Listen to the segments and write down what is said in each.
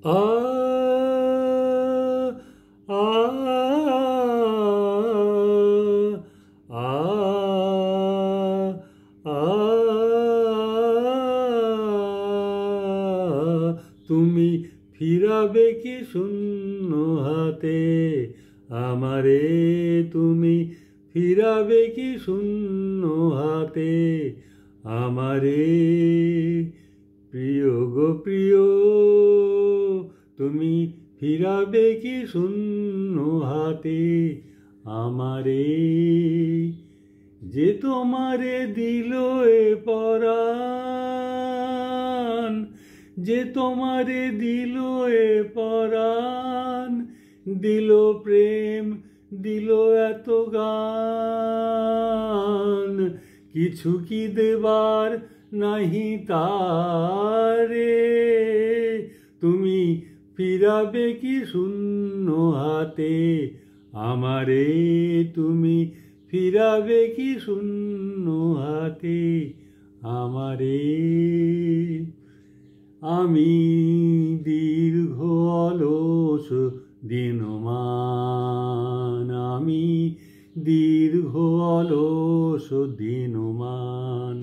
আ আ আ আ তুমি ফিরাবে কি শূন্য হাতে আমারে, তুমি ফিরাবে কি শূন্য হাতে আমারে। প্রিয় গো প্রিয়, তুমি ফিরাবে কি শূন্য হাতে আমারে। যে তোমারে দিল এ পরাণ, যে তোমারে দিল এ পরাণ, দিল প্রেম, দিল এত গান, কিছু কি দেবার নাহি তারে। তুমি ফিরাবে কি শূন্য হাতে আমারে, তুমি ফিরাবে কি শূন্য হাতে আমারে। আমি দীর্ঘ অলস দিনমান, আমি দীর্ঘ অলস দিনমান,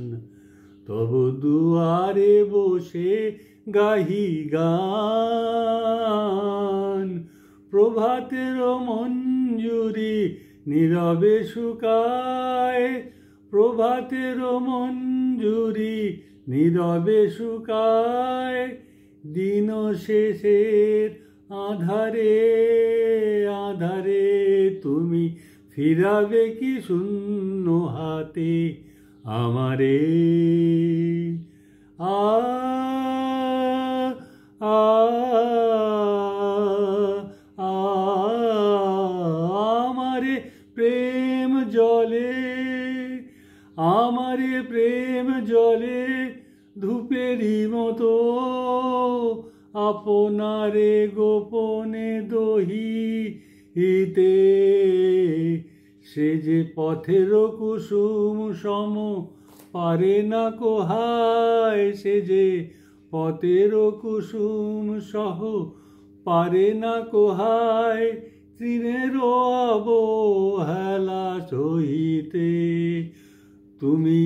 তব দুয়ারে বসে গাহি গান। প্রভাতের মঞ্জুরি নীরবে শুকায়, প্রভাতের মঞ্জুরি নীরবে শুকায়, দিন শেষের আধারে আধারে। তুমি ফিরাবে কি শূন্য হাতে আমারে। আ আ আমারে প্রেম জলে, আমারে প্রেম জলে ধূপেরই মতো, আপনারে গোপনে দহিতে। সে যে পথের কুসুম সম পারে না কোহায়, সে যে পথের কুসুম সহ পারে না কোহায়, তৃণের অবহেলা সহিতে। তুমি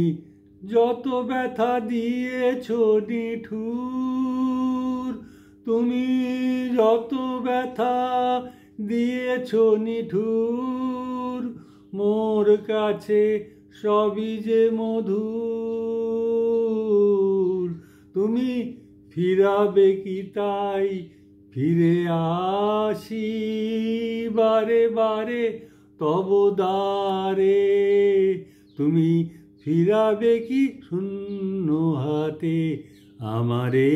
যত ব্যথা দিয়েছ নিঠুর, তুমি যত ব্যথা দিয়েছ নিঠুর, মোর কাছে সবই যে মধুর। তুমি ফিরাবে কি তাই ফিরে আসি বারে বারে তব দ্বারে। তুমি ফিরাবে কি শূন্য হাতে আমারে।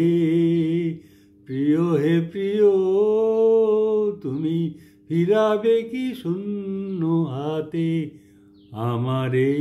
প্রিয় হে প্রিয়, তুমি ফিরাবে কি শূন্য হাতে আমারে।